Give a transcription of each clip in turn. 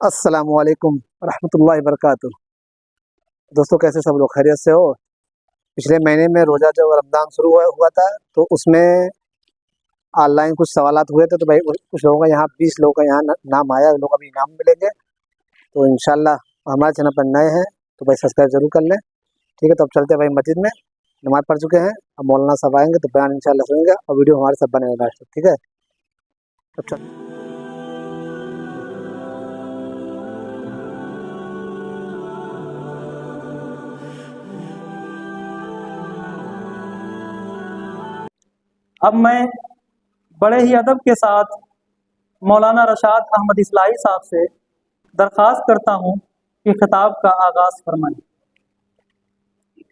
السلام علیکم ورحمۃ اللہ وبرکاتہ۔ دوستوں کیسے سب لوگ خیریت سے ہو؟ پچھلے مہینے میں روزہ جو رمضان شروع ہوا تھا تو اس میں آن لائن کچھ سوالات ہوئے تھے، تو بھائی کچھ لوگوں کا یہاں 20 لوگوں کا یہاں نام آیا، ان لوگوں کا بھی انعام ملیں گے۔ تو انشاءاللہ ہمارے چینل پر نئے ہیں تو بھائی سبسکرائب ضرور کر لیں، ٹھیک ہے؟ تو اب چلتے ہیں بھائی مسجد میں، نماز پڑھ چکے ہیں، اب مولانا صاحب آئیں گے تو بیان انشاءاللہ سنیں گے اور ویڈیو ہمارے ساتھ بنے گا، ٹھیک ہے؟ اب چل اب میں بڑے ہی ادب کے ساتھ مولانا رشاد احمد اصلاحی صاحب سے درخواست کرتا ہوں کہ خطاب کا آغاز فرمائیں۔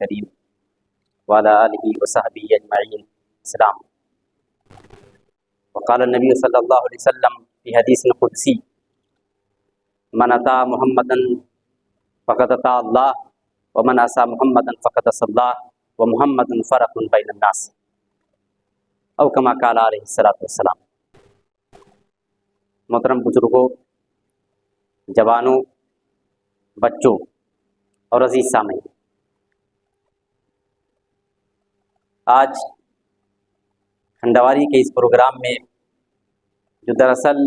کریم وعلی آلہ وصحبہ اجمعین۔ السلام۔ وقال النبی صلی اللہ علیہ وسلم فی حدیث قدسی من اطاع محمدا فقد اطاع اللہ ومن عصى محمدا فقد عصى اللہ ومحمد فرق بین الناس، او کما قال علیہ الصلوۃ والسلام۔ محترم بزرگوں، جوانوں، بچوں اور عزیز سامعین، آج کھنڈواری کے اس پروگرام میں جو دراصل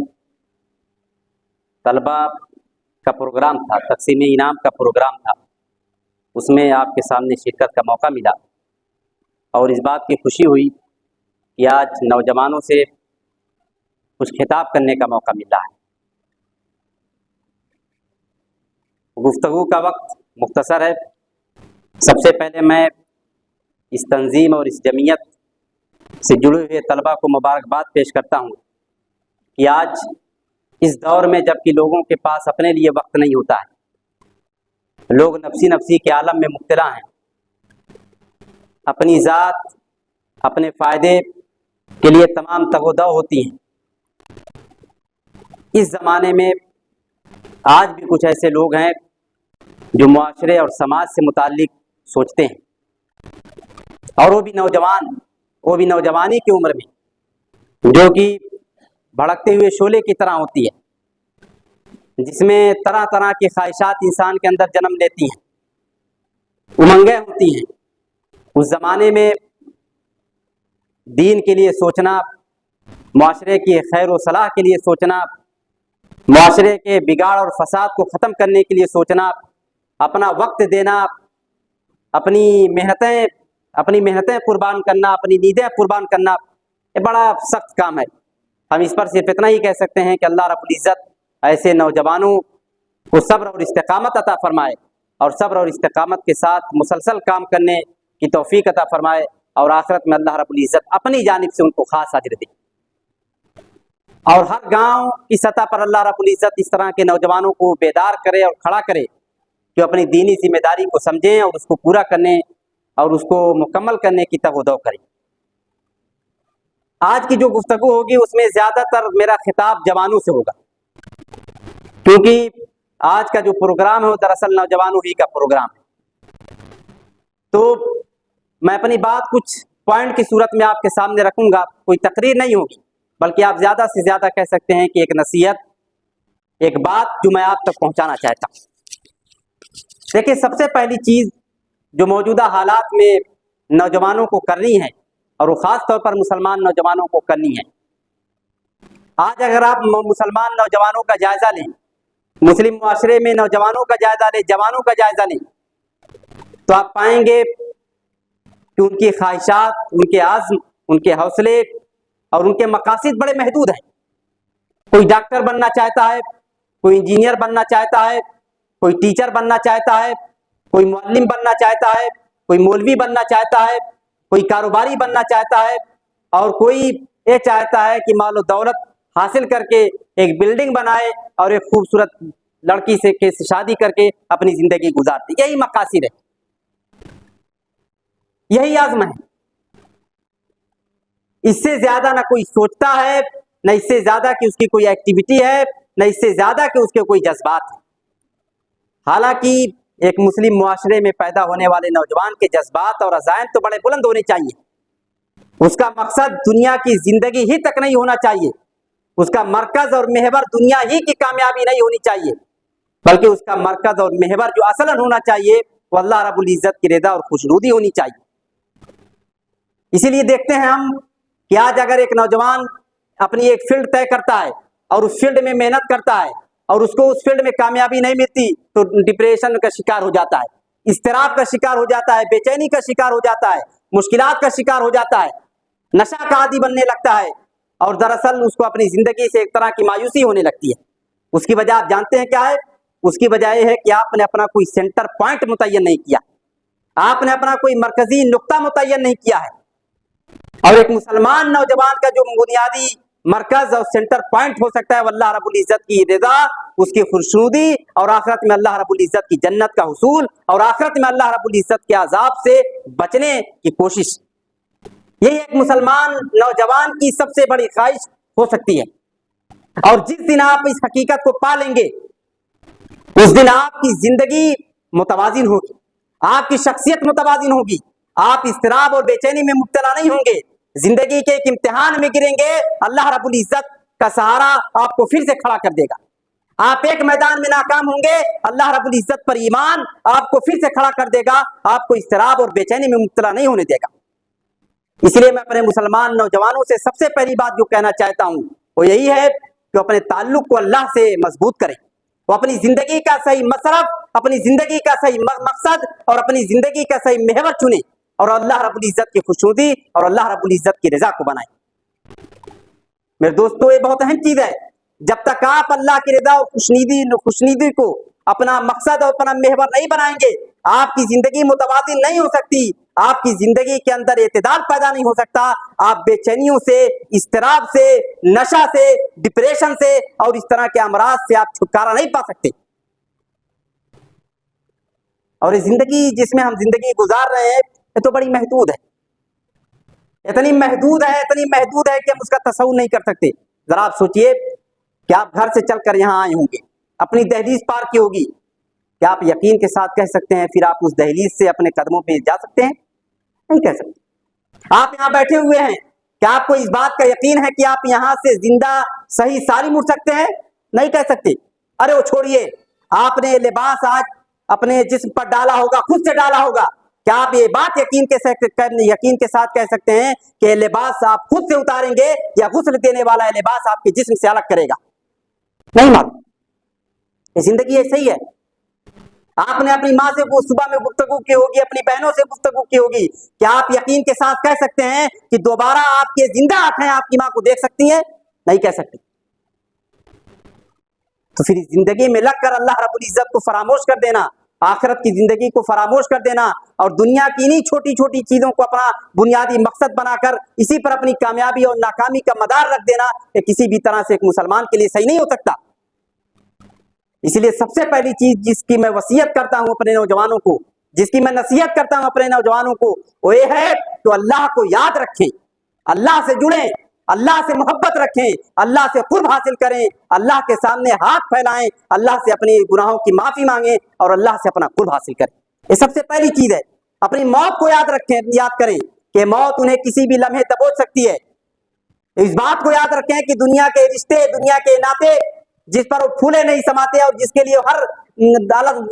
طلبہ کا پروگرام تھا، تقسیم انعام کا پروگرام تھا، اس میں آپ کے سامنے شرکت کا موقع ملا اور اس بات کی خوشی ہوئی کہ آج نوجوانوں سے کچھ خطاب کرنے کا موقع مل رہا ہے۔ گفتگو کا وقت مختصر ہے۔ سب سے پہلے میں اس تنظیم اور اس جمعیت سے جڑے ہوئے طلباء کو مبارکباد پیش کرتا ہوں کہ آج اس دور میں جب کہ لوگوں کے پاس اپنے لیے وقت نہیں ہوتا ہے، لوگ نفسی کے عالم میں مبتلا ہیں، اپنی ذات، اپنے فائدے کے لیے تمام تگ و دو ہوتی ہیں۔ اس زمانے میں آج بھی کچھ ایسے لوگ ہیں جو معاشرے اور سماج سے متعلق سوچتے ہیں، اور وہ بھی نوجوانی کی عمر میں، جو کہ بھڑکتے ہوئے شعلے کی طرح ہوتی ہے، جس میں طرح طرح کی خواہشات انسان کے اندر جنم لیتی ہیں، امنگیں ہوتی ہیں۔ اس زمانے میں دین کے لیے سوچنا، معاشرے کی خیر و صلاح کے لیے سوچنا، معاشرے کے بگاڑ اور فساد کو ختم کرنے کے لیے سوچنا، اپنا وقت دینا، اپنی محنتیں قربان کرنا، اپنی نیندیں قربان کرنا، یہ بڑا سخت کام ہے۔ ہم اس پر صرف اتنا ہی کہہ سکتے ہیں کہ اللہ رب العزت ایسے نوجوانوں کو صبر اور استقامت عطا فرمائے، اور صبر اور استقامت کے ساتھ مسلسل کام کرنے کی توفیق عطا فرمائے، اور آخرت میں اللہ رب العزت اپنی جانب سے ان کو خاص اجر دے۔ اور ہر گاؤں کی سطح پر اللہ رب العزت اس طرح کے نوجوانوں کو بیدار کرے اور کھڑا کرے کہ اپنی دینی ذمہ داری کو سمجھیں اور اس کو پورا کرنے اور اس کو مکمل کرنے کی تگ و دو کریں۔ آج کی جو گفتگو ہوگی اس میں زیادہ تر میرا خطاب جوانوں سے ہوگا، کیونکہ آج کا جو پروگرام ہے وہ دراصل نوجوانوں ہی کا پروگرام ہے۔ تو میں اپنی بات کچھ پوائنٹ کی صورت میں آپ کے سامنے رکھوں گا، کوئی تقریر نہیں ہوگی، بلکہ آپ زیادہ سے زیادہ کہہ سکتے ہیں کہ ایک نصیحت، ایک بات جو میں آپ تک پہنچانا چاہتا ہوں۔ دیکھیں، سب سے پہلی چیز جو موجودہ حالات میں نوجوانوں کو کرنی ہے، اور وہ خاص طور پر مسلمان نوجوانوں کو کرنی ہے، آج اگر آپ مسلمان نوجوانوں کا جائزہ لیں، مسلم معاشرے میں نوجوانوں کا جائزہ لیں، جوانوں کا جائزہ لیں، تو آپ پائیں گے کہ ان کی خواہشات، ان کے عزم، ان کے حوصلے اور ان کے مقاصد بڑے محدود ہیں۔ کوئی ڈاکٹر بننا چاہتا ہے، کوئی انجینئر بننا چاہتا ہے، کوئی ٹیچر بننا چاہتا ہے، کوئی معلم بننا چاہتا ہے، کوئی مولوی بننا چاہتا ہے، کوئی کاروباری بننا چاہتا ہے، اور کوئی یہ چاہتا ہے کہ مال و دولت حاصل کر کے ایک بلڈنگ بنائے اور ایک خوبصورت لڑکی سے شادی کر کے اپنی زندگی گزارتے۔ یہی مقاصد ہے، یہی عزم ہے۔ اس سے زیادہ نہ کوئی سوچتا ہے، نہ اس سے زیادہ کہ اس کی کوئی ایکٹیویٹی ہے، نہ اس سے زیادہ کہ اس کے کوئی جذبات ہیں۔ حالانکہ ایک مسلم معاشرے میں پیدا ہونے والے نوجوان کے جذبات اور عزائم تو بڑے بلند ہونے چاہیے۔ اس کا مقصد دنیا کی زندگی ہی تک نہیں ہونا چاہیے، اس کا مرکز اور محور دنیا ہی کی کامیابی نہیں ہونی چاہیے، बल्कि उसका मरकज और महवर जो असलन होना चाहिए वो अल्लाह रब्बुल इज्जत की रज़ा और खुशनुदी होनी चाहिए। इसीलिए देखते हैं हम कि आज अगर एक नौजवान अपनी एक फील्ड तय करता है और उस फील्ड में मेहनत करता है और उसको उस फील्ड में कामयाबी नहीं मिलती तो डिप्रेशन का शिकार हो जाता है, इस्तिराब का शिकार हो जाता है, बेचैनी का शिकार हो जाता है, मुश्किलात का शिकार हो जाता है, नशा का आदी बनने लगता है और दरअसल उसको अपनी जिंदगी से एक तरह की मायूसी होने लगती है। उसकी वजह आप जानते हैं क्या है? उसकी वजह यह है कि आपने अपना कोई सेंटर पॉइंट मुतय्यन नहीं किया, आपने अपना कोई मरकजी नुक्ता मुतय्यन नहीं किया है। और एक मुसलमान नौजवान का जो बुनियादी मरकज और सेंटर पॉइंट हो सकता है वो अल्लाह रब्बुल इज्जत की रज़ा, उसकी खुशनुदी और आखिरत में अल्लाह रब्बुल इज्जत की जन्नत का हुसूल और आखिरत में अल्लाह रब्बुल इज्जत के अजाब से बचने की कोशिश। यही एक मुसलमान नौजवान की सबसे बड़ी ख्वाहिश हो सकती है। और जिस दिन आप इस हकीकत को पा लेंगे उस दिन आपकी जिंदगी मुतवाजिन होगी, आपकी शख्सियत मुतवाजिन होगी, आप इस्तिराब और बेचैनी में मुब्तला नहीं होंगे, जिंदगी के एक इम्तिहान में गिरेंगे, अल्लाह रब्बुल इज्जत का सहारा आपको फिर से खड़ा कर देगा। आप एक मैदान में नाकाम होंगे, अल्लाह रब्बुल इज्जत पर ईमान आपको फिर से खड़ा कर देगा, आपको इस्तिराब और बेचैनी में मुब्तला नहीं होने देगा। इसलिए मैं अपने मुसलमान नौजवानों से सबसे पहली बात जो कहना चाहता हूं वो यही है कि अपने ताल्लुक को अल्लाह से मजबूत करें, वो अपनी जिंदगी का सही मसरफ, अपनी जिंदगी का सही मकसद और अपनी जिंदगी का सही महवर चुने और अल्लाह रब्बुल इज्जत की खुशनुदी और अल्लाह रब्बुल इज्जत की रजा को बनाएं। मेरे दोस्तों, ये बहुत अहम चीज है। जब तक आप अल्लाह की रजा और खुशनुदी को अपना मकसद और अपना महवर नहीं बनाएंगे, आपकी जिंदगी मुतवाज़िन नहीं हो सकती, आपकी जिंदगी के अंदर एतदाल पैदा नहीं हो सकता, आप बेचैनियों से, इस्तिराब से, नशा से, डिप्रेशन से और इस तरह के अमराज से आप छुटकारा नहीं पा सकते। और ये जिंदगी जिसमें हम जिंदगी गुजार रहे हैं ये तो बड़ी महदूद है, इतनी महदूद है कि हम उसका तसव्वुर नहीं कर सकते। जरा आप सोचिए कि आप घर से चलकर यहाँ आए होंगे, अपनी दहलीज पार की होगी, क्या आप यकीन के साथ कह सकते हैं फिर आप उस दहलीज से अपने कदमों पे जा सकते हैं? नहीं कह सकते। आप यहाँ बैठे हुए हैं, क्या आपको इस बात का यकीन है कि आप यहाँ से जिंदा सही सालिम उठ सकते हैं? नहीं कह सकते। अरे वो छोड़िए, आपने लिबास आज अपने जिस्म पर डाला होगा, खुद से डाला होगा, क्या आप ये बात यकीन के साथ कह सकते हैं कि लिबास आप खुद से उतारेंगे या गुस्ल देने वाला लिबास आपके जिस्म से अलग करेगा? नहीं मालूम। ये जिंदगी ऐसे ही है। आपने अपनी माँ से सुबह में गुफ्तगू की होगी, अपनी बहनों से गुफ्तगू की होगी, क्या आप यकीन के साथ कह सकते हैं कि दोबारा आपके जिंदा आंखें आपकी माँ को देख सकती हैं? नहीं कह सकती। तो फिर जिंदगी में लगकर अल्लाह रब्बुल इज्जत को फरामोश कर देना, आखिरत की जिंदगी को फरामोश कर देना और दुनिया की इन्हीं छोटी छोटी चीजों को अपना बुनियादी मकसद बनाकर इसी पर अपनी कामयाबी और नाकामी का मदार रख देना, ये किसी भी तरह से एक मुसलमान के लिए सही नहीं हो सकता। इसलिए सबसे पहली चीज जिसकी मैं वसीयत करता हूं अपने नौजवानों को, जिसकी मैं नसीहत करता हूं अपने नौजवानों को, वो ये है तो अल्लाह को याद रखें, अल्लाह से जुड़ें, अल्लाह से मोहब्बत रखें, अल्लाह से कुर्ब हासिल करें, अल्लाह के सामने हाथ फैलाएं, अल्लाह से अपने गुनाहों की माफी मांगें और अल्लाह से अपना कुर्ब हासिल करें। ये सबसे पहली चीज है। अपनी मौत को याद रखें, याद करें कि मौत उन्हें किसी भी लम्हे दबोच सकती है। इस बात को याद रखें कि दुनिया के रिश्ते, दुनिया के नाते जिस पर वो फूले नहीं समाते और जिसके लिए हर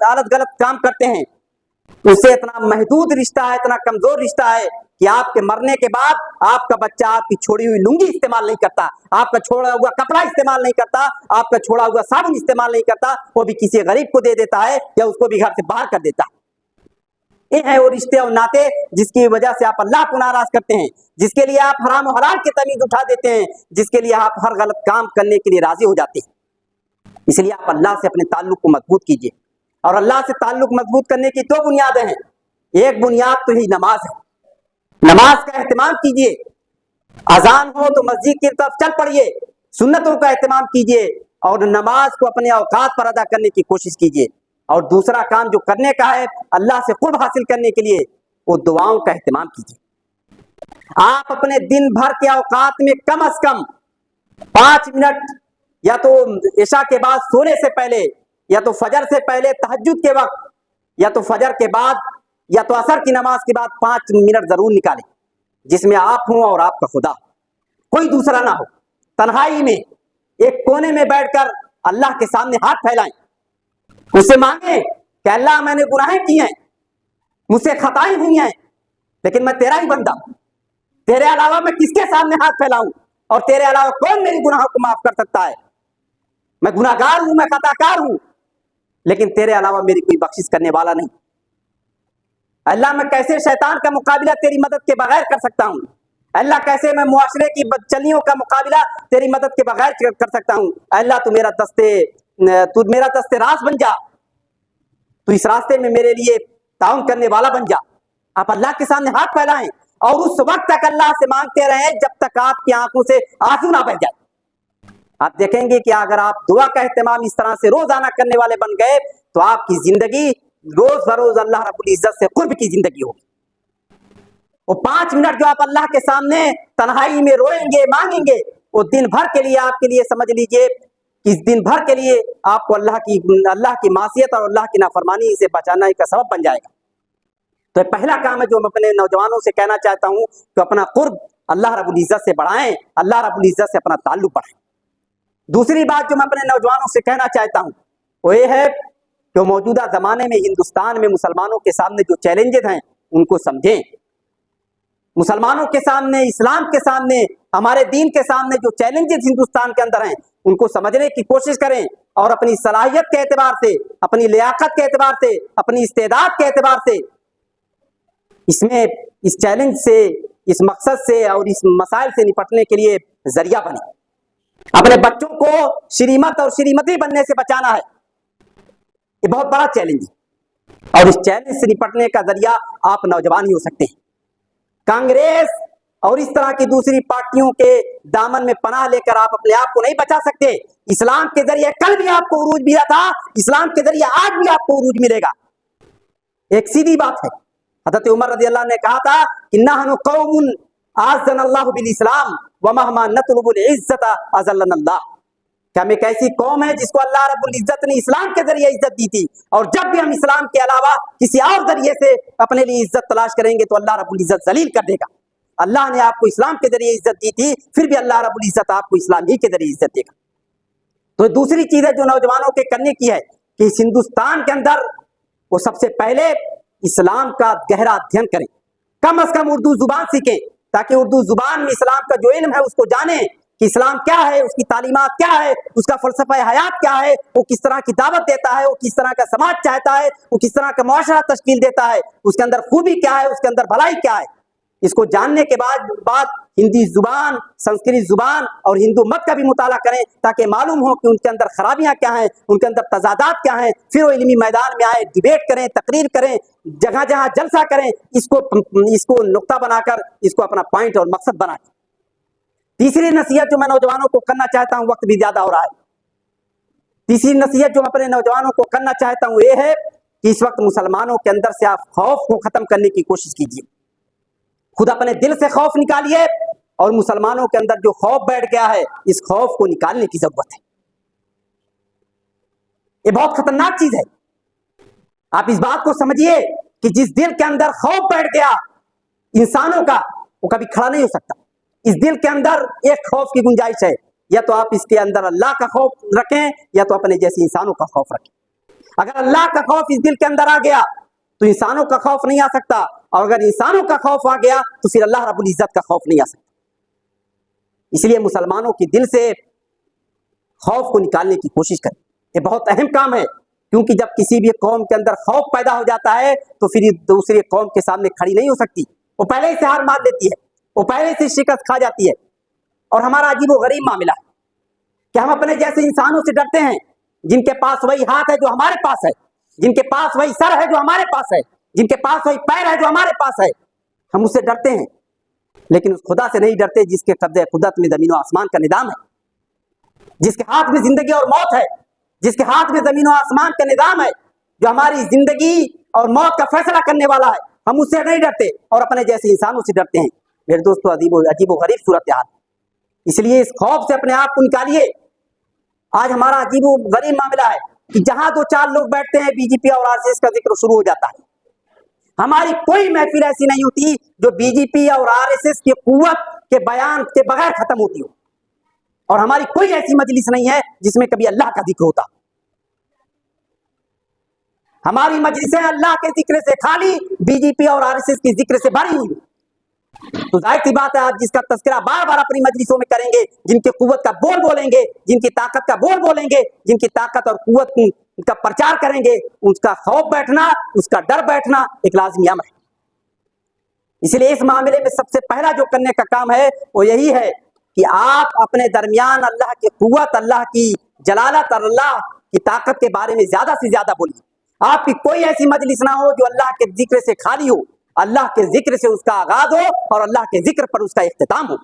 आलत गलत काम करते हैं, उससे इतना महदूद रिश्ता है, इतना कमजोर रिश्ता है कि आपके मरने के बाद आपका बच्चा आपकी छोड़ी हुई लुंगी इस्तेमाल नहीं करता, आपका छोड़ा हुआ कपड़ा इस्तेमाल नहीं करता, आपका छोड़ा हुआ साबुन इस्तेमाल नहीं करता, वो भी किसी गरीब को दे देता है या उसको भी घर से बाहर कर देता है। ये है वो रिश्ते और नाते जिसकी वजह से आप अल्लाह को नाराज करते हैं, जिसके लिए आप हराम और हलाल की तमीज उठा देते हैं, जिसके लिए आप हर गलत काम करने के लिए राजी हो जाते हैं। इसलिए आप अल्लाह से अपने ताल्लुक को मजबूत कीजिए और अल्लाह से ताल्लुक मजबूत करने की दो बुनियादें हैं। एक बुनियाद तो ही नमाज है, नमाज का एहतमाम कीजिए, अजान हो तो मस्जिद की तरफ चल पड़िए, सुन्नतों का एहतमाम कीजिए और नमाज को अपने औकात पर अदा करने की कोशिश कीजिए। और दूसरा काम जो करने का है अल्लाह से कुर्ब हासिल करने के लिए, वो दुआओं का एहतमाम कीजिए। आप अपने दिन भर के औकात में कम से कम 5 मिनट या तो इशा के बाद सोने से पहले, या तो फजर से पहले तहज्जुद के वक्त, या तो फजर के बाद, या तो असर की नमाज के बाद 5 मिनट जरूर निकालें, जिसमें आप हों और आपका खुदा, कोई दूसरा ना हो। तन्हाई में एक कोने में बैठकर अल्लाह के सामने हाथ फैलाएं उससे मांगे कि अल्लाह मैंने गुनाहें की हैं, मुझसे खताएं हुई हैं, लेकिन मैं तेरा ही बंदा हूं, तेरे अलावा मैं किसके सामने हाथ फैलाऊं, और तेरे अलावा कौन मेरी गुनाहों को माफ कर सकता है। मैं गुनाहगार हूं, मैं खताकार हूं, लेकिन तेरे अलावा मेरी कोई बख्शिश करने वाला नहीं। अल्लाह मैं कैसे शैतान का मुकाबला तेरी मदद के बगैर कर सकता हूं। अल्लाह कैसे मैं मुआशरे की बदचलियों का मुकाबला तेरी मदद के बगैर कर सकता हूं। अल्लाह तू मेरा दस्ते रास बन जा, तू इस रास्ते में मेरे लिए ताउन करने वाला बन जा। आप अल्लाह के सामने हाथ फैलाएं और उस वक्त तक अल्लाह से मांगते रहें जब तक आपकी आंखों से आंसू ना बह जाए। आप देखेंगे कि अगर आप दुआ का एहतमाम इस तरह से रोजाना करने वाले बन गए तो आपकी जिंदगी रोज बरोज अल्लाह रब्बुल इज्जत से कुर्ब की जिंदगी होगी। वो 5 मिनट जो आप अल्लाह के सामने तन्हाई में रोएंगे, मांगेंगे, वो दिन भर के लिए आपके लिए समझ लीजिए कि इस दिन भर के लिए आपको अल्लाह की मासियत और अल्लाह की नाफरमानी से बचाने का सबब बन जाएगा। तो पहला काम है जो मैं अपने नौजवानों से कहना चाहता हूं कि अपना कुर्ब अल्लाह रब्बुल इज्जत से बढ़ाएं, अल्लाह रब्बुल इज्जत से अपना ताल्लुक बढ़ाएं। दूसरी बात जो मैं अपने नौजवानों से कहना चाहता हूं वो ये है कि मौजूदा जमाने में हिंदुस्तान में मुसलमानों के सामने जो चैलेंजेस हैं उनको समझें। मुसलमानों के सामने, इस्लाम के सामने, हमारे दीन के सामने जो चैलेंजेस हिंदुस्तान के अंदर हैं उनको समझने की कोशिश करें और अपनी सलाहियत के एतबार से, अपनी लियाकत के एतबार से, अपनी इस्तेदाद के एतबार से इसमें इस चैलेंज से, इस मकसद से और इस मसाइल से निपटने के लिए जरिया बने। अपने बच्चों को श्रीमत और श्रीमती बनने से बचाना है, ये बहुत बड़ा चैलेंज है और इस चैलेंज से निपटने का जरिया आप नौजवान ही हो सकते हैं। कांग्रेस और इस तरह की दूसरी पार्टियों के दामन में पनाह लेकर आप अपने आप को नहीं बचा सकते। इस्लाम के जरिए कल भी आपको उरूज मिला था, इस्लाम के जरिए आज भी आपको उरूज मिलेगा। एक सीधी बात है, हज़रत उमर रज़ी अल्लाह ने कहा था कि नहनु कौमुन आज़्ज़नल्लाहु बिल इस्लाम व महमा नतलुबुल इज्जत अज़ल्लनल्लाह। कि हम एक ऐसी कौम है जिसको अल्लाह रब्बुल इज्जत ने इस्लाम के जरिए इज्जत दी थी, और जब भी हम इस्लाम के अलावा किसी और जरिए से अपने लिए इज्जत तलाश करेंगे तो अल्लाह रब्बुल इज्जत जलील कर देगा। अल्लाह ने आपको इस्लाम के जरिए इज्जत दी थी, फिर भी अल्लाह रब्बुल इज्जत आपको इस्लाम ही के जरिए इज्जत देगा। तो दूसरी चीज है जो नौजवानों के करने की है कि इस हिंदुस्तान के अंदर वो सबसे पहले इस्लाम का गहरा अध्ययन करें, कम से कम उर्दू जुबान सीखें, ताकि उर्दू जुबान में इस्लाम का जो इल्म है उसको जाने कि इस्लाम क्या है, उसकी तालीमात क्या है, उसका फलसफा हयात क्या है, वो किस तरह की दावत देता है, वो किस तरह का समाज चाहता है, वो किस तरह का मुआशरा तश्कील देता है, उसके अंदर खूबी क्या है, उसके अंदर भलाई क्या है। इसको जानने के बाद हिंदी जुबान, संस्कृत जुबान और हिंदू मत का भी मुताला करें ताकि मालूम हो कि उनके अंदर खराबियां क्या हैं, उनके अंदर तजादात क्या हैं। फिर वो इल्मी मैदान में आए, डिबेट करें, तकरीर करें, जगह जहां जलसा करें, इसको नुक्ता बनाकर इसको अपना पॉइंट और मकसद बनाएं। तीसरी नसीहत जो मैं नौजवानों को करना चाहता हूं, वक्त भी ज्यादा हो रहा है, तीसरी नसीहत जो मैं अपने नौजवानों को करना चाहता हूं ये है कि इस वक्त मुसलमानों के अंदर से आप खौफ को खत्म करने की कोशिश कीजिए। खुद अपने दिल से खौफ निकालिए और मुसलमानों के अंदर जो खौफ बैठ गया है इस खौफ को निकालने की जरूरत है। ये बहुत खतरनाक चीज है। आप इस बात को समझिए कि जिस दिल के अंदर खौफ बैठ गया इंसानों का, वो कभी खड़ा नहीं हो सकता। इस दिल के अंदर एक खौफ की गुंजाइश है, या तो आप इसके अंदर अल्लाह का खौफ रखें या तो अपने जैसे इंसानों का खौफ रखें। अगर अल्लाह का खौफ इस दिल के अंदर आ गया तो इंसानों का खौफ नहीं आ सकता, और अगर इंसानों का खौफ आ गया तो फिर अल्लाह रब्बुल इज्जत का खौफ नहीं आ सकता। इसलिए मुसलमानों के दिल से खौफ को निकालने की कोशिश करें, ये बहुत अहम काम है, क्योंकि जब किसी भी कौम के अंदर खौफ पैदा हो जाता है तो फिर दूसरी कौम के सामने खड़ी नहीं हो सकती, वो पहले ही से हार मान लेती है, वो पहले से शिकस्त खा जाती है। और हमारा अजीब व गरीब मामला है कि हम अपने जैसे इंसानों से डरते हैं जिनके पास वही हाथ है जो हमारे पास है, जिनके पास वही सर है जो हमारे पास है, जिनके पास वही पैर है जो हमारे पास है। हम उससे डरते हैं, लेकिन उस खुदा से नहीं डरते जिसके कब्जे कुदरत में जमीन और आसमान का निजाम है, जिसके हाथ में जिंदगी और मौत है, जिसके हाथ में जमीन और आसमान का निजाम है, जो हमारी जिंदगी और मौत का फैसला करने वाला है। हम उससे नहीं डरते और अपने जैसे इंसानों से डरते हैं। मेरे दोस्तों, अजीब गरीब सूरत हाल, इसलिए इस खौफ से अपने आप को निकालिए। आज हमारा अजीब गरीब मामला है कि जहां 2-4 लोग बैठते हैं बीजेपी और आरएसएस का जिक्र शुरू हो जाता है। हमारी कोई महफिल ऐसी नहीं होती जो बीजेपी और आरएसएस की कुव्वत के बयान के बगैर खत्म होती हो, और हमारी कोई ऐसी मजलिस नहीं है जिसमें कभी अल्लाह का जिक्र होता। हमारी मजलिसें अल्लाह के जिक्र से खाली, बीजेपी और आरएसएस की जिक्र से भरी हुई। तो जाहिर सी बात है, आप जिसका तस्करा बार बार अपनी मजलिसों में करेंगे, जिनकी कुव्वत का बोल बोलेंगे, जिनकी ताकत का बोल बोलेंगे, जिनकी ताकत और कुव्वत का प्रचार करेंगे, उसका खौफ बैठना, उसका डर बैठना एक लाजमी अमर है। इसलिए इस मामले में सबसे पहला जो करने का काम है वो यही है कि आप अपने दरमियान अल्लाह की कुव्वत, अल्लाह की जलालत, अल्लाह की ताकत के बारे में ज्यादा से ज्यादा बोलिए। आपकी कोई ऐसी मजलिस ना हो जो अल्लाह के जिक्र से खाली हो, अल्लाह के जिक्र से उसका आगाज हो और अल्लाह के जिक्र पर उसका इख्तिताम हो।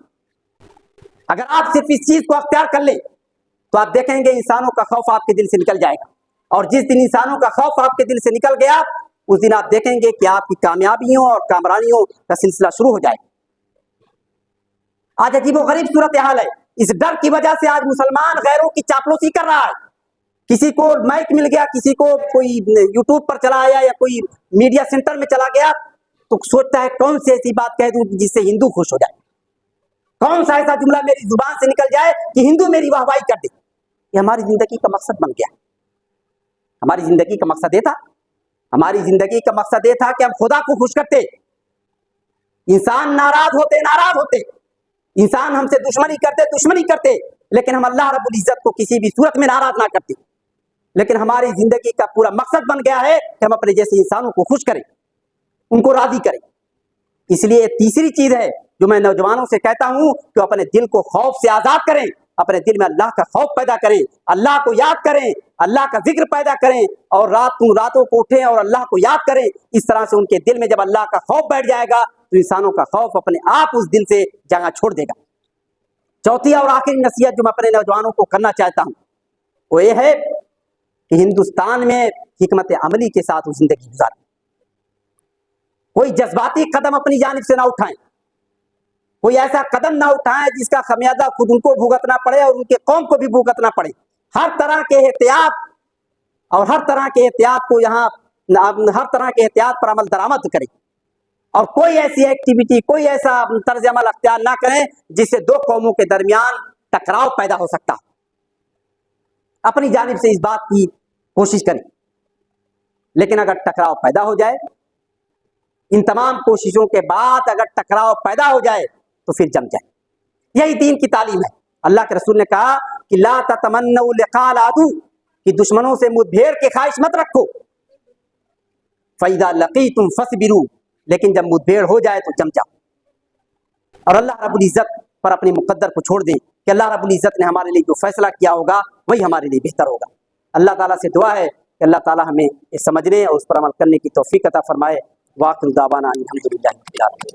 अगर आप सिर्फ इस चीज को अख्तियार कर लें तो आप देखेंगे इंसानों का खौफ आपके दिल से निकल जाएगा, और जिस दिन इंसानों का खौफ आपके दिल से निकल गया उस दिन आप देखेंगे कि आपकी कामयाबियों और कामरानियों का सिलसिला शुरू हो जाएगा। आज अजीबो गरीब सूरत हाल है। इस डर की वजह से आज मुसलमान गैरों की चापलूसी कर रहा है। किसी को माइक मिल गया, किसी को कोई यूट्यूब पर चला आया या कोई मीडिया सेंटर में चला गया तो सोचता है कौन सी ऐसी बात कह दूं जिससे हिंदू खुश हो जाए, कौन सा ऐसा जुमला मेरी जुबान से निकल जाए कि हिंदू मेरी वाहवाही कर दे। ये हमारी जिंदगी का मकसद बन गया। हमारी जिंदगी का मकसद ये था, हमारी जिंदगी का मकसद ये था कि हम खुदा को खुश करते। इंसान नाराज होते, इंसान हमसे दुश्मनी करते, लेकिन हम अल्लाह रब्बुल इज्जत को किसी भी सूरत में नाराज ना करते। लेकिन हमारी जिंदगी का पूरा मकसद बन गया है कि हम अपने जैसे इंसानों को खुश करें, उनको राजी करें। इसलिए तीसरी चीज है जो मैं नौजवानों से कहता हूं कि अपने दिल को खौफ से आजाद करें, अपने दिल में अल्लाह का खौफ पैदा करें, अल्लाह को याद करें, अल्लाह का जिक्र पैदा करें और रातों को उठें और अल्लाह को याद करें। इस तरह से उनके दिल में जब अल्लाह का खौफ बैठ जाएगा तो इंसानों का खौफ अपने आप उस दिल से जगह छोड़ देगा। चौथी और आखिरी नसीहत जो मैं अपने नौजवानों को करना चाहता हूं वो ये है कि हिंदुस्तान में हिकमत अमली के साथ जिंदगी गुजारें। कोई जज्बाती कदम अपनी जानिब से ना उठाएं, कोई ऐसा कदम ना उठाएं जिसका खमियाजा खुद उनको भुगतना पड़े और उनके कौम को भी भुगतना पड़े। हर तरह के एहतियात और हर तरह के एहतियात को हर तरह के एहतियात पर अमल दरामद करें और कोई ऐसी एक्टिविटी, कोई ऐसा तर्ज अमल अख्तियार ना करें जिससे दो कौमों के दरमियान टकराव पैदा हो सकता है। अपनी जानिब से इस बात की कोशिश करें, लेकिन अगर टकराव पैदा हो जाए, इन तमाम कोशिशों के बाद अगर टकराव पैदा हो जाए तो फिर जम जाए। यही दीन की तालीम है। अल्लाह के रसूल ने कहा कि ला ततमन्नऊ लिक़ाल आदू, कि दुश्मनों से मुठभेड़ की ख्वाहिश मत रखो। फ़इज़ा लक़ीतुम फ़स्बिरू, लेकिन जब मुठभेड़ हो जाए तो जम जाओ और अल्लाह रब्बुल इज्जत पर अपने मुकद्दर को छोड़ दें कि अल्लाह रब्बुल इज्जत ने हमारे लिए जो फैसला किया होगा वही हमारे लिए बेहतर होगा। अल्लाह ताला से दुआ है कि अल्लाह ताला हमें ये समझने और उस पर अमल करने की तौफीक अता फरमाए। वाक़िअ दावाना अनिल हम्दुलिल्लाहि रब्बिल आलमीन।